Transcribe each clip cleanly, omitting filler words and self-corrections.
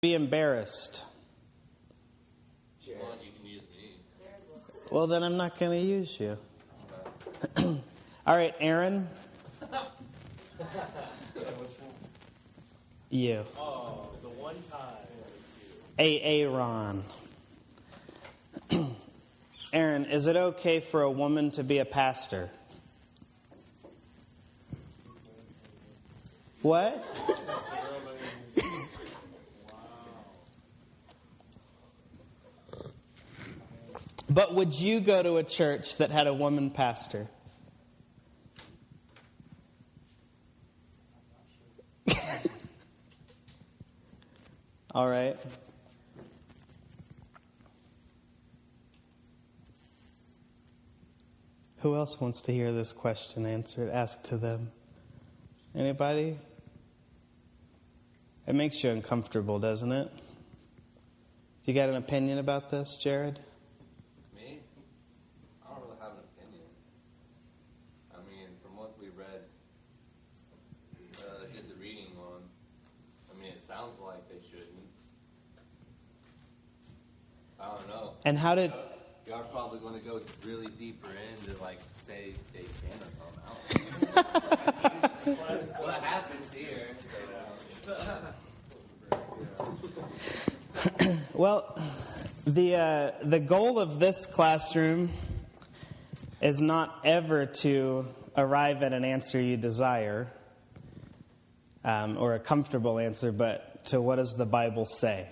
Be embarrassed. If you want, you can use me. Well, then I'm not going to use you. All right, Aaron. You. Oh, the one time. Aaron. Aaron, is it okay for a woman to be a pastor? What? But would you go to a church that had a woman pastor? All right. Who else wants to hear this question answered? Asked to them. Anybody? It makes you uncomfortable, doesn't it? You got an opinion about this, Jared? Me? I don't really have an opinion. I mean, from what we read, did the reading on, I mean, it sounds like they shouldn't. I don't know. And how did... You are probably going to go really deeper into, like, say they can or something. I don't know. What happens here? Well, the goal of this classroom is not ever to arrive at an answer you desire, or a comfortable answer, but to what does the Bible say?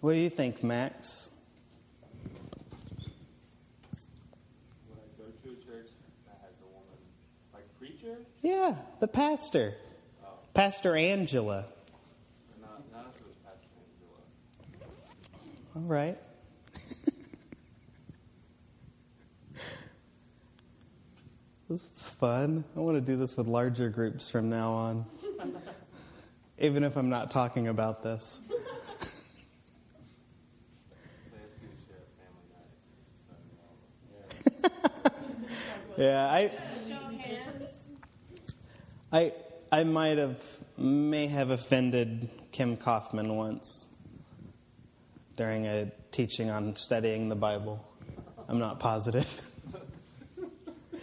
What do you think, Max? Would I go to a church that has a woman, like preacher? Yeah, the pastor. Oh. Pastor Angela. Not if it was Pastor Angela. All right. This is fun. I want to do this with larger groups from now on. Even if I'm not talking about this. Yeah, I may have offended Kim Kaufman once during a teaching on studying the Bible. I'm not positive. I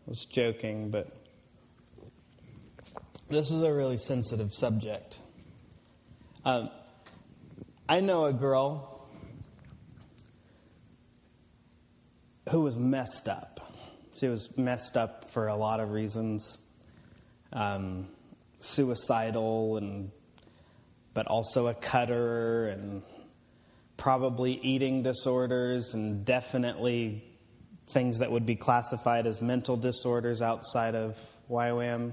was joking, but this is a really sensitive subject. I know a girl who was messed up. She was messed up for a lot of reasons. Suicidal, but also a cutter, and probably eating disorders, and definitely things that would be classified as mental disorders outside of YWAM.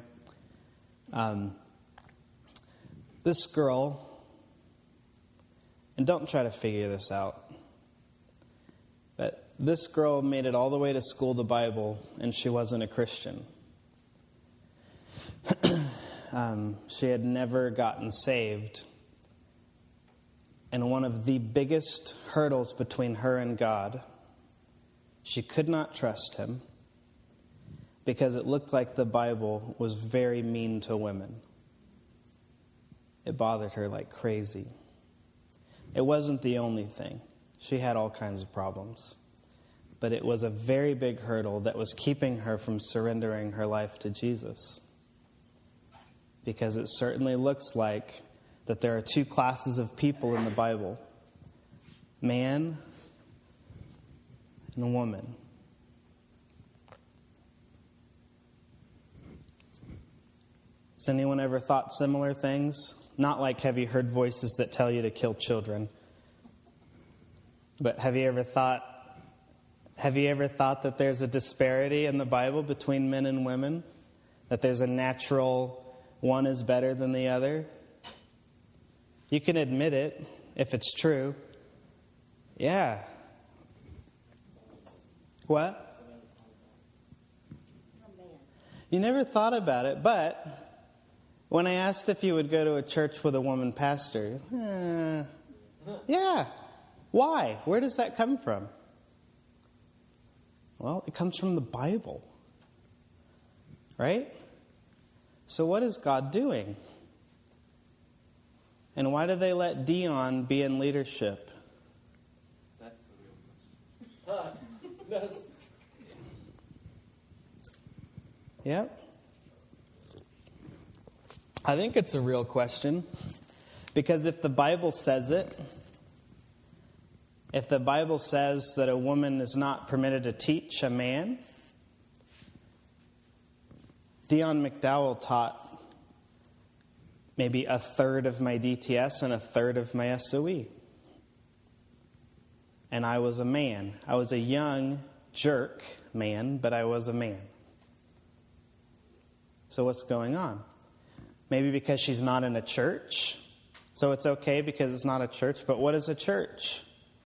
This girl, and don't try to figure this out, but this girl made it all the way to school the Bible, and she wasn't a Christian. She had never gotten saved. And one of the biggest hurdles between her and God, she could not trust him because it looked like the Bible was very mean to women. It bothered her like crazy. It wasn't the only thing. She had all kinds of problems. But it was a very big hurdle that was keeping her from surrendering her life to Jesus. Because it certainly looks like that there are two classes of people in the Bible. Man and woman. Has anyone ever thought similar things? Not like have you heard voices that tell you to kill children. But have you ever thought that there's a disparity in the Bible between men and women? That there's a natural one is better than the other? You can admit it if it's true. Yeah. What? You never thought about it, but when I asked if you would go to a church with a woman pastor, yeah. Why? Where does that come from? Well, it comes from the Bible. Right? So what is God doing? And why do they let Dion be in leadership? That's the real question. Yep. I think it's a real question. Because if the Bible says it, if the Bible says that a woman is not permitted to teach a man, Dion McDowell taught maybe a third of my DTS and a third of my SOE. And I was a man. I was a young jerk man, but I was a man. So what's going on? Maybe because she's not in a church. So it's okay because it's not a church. But what is a church?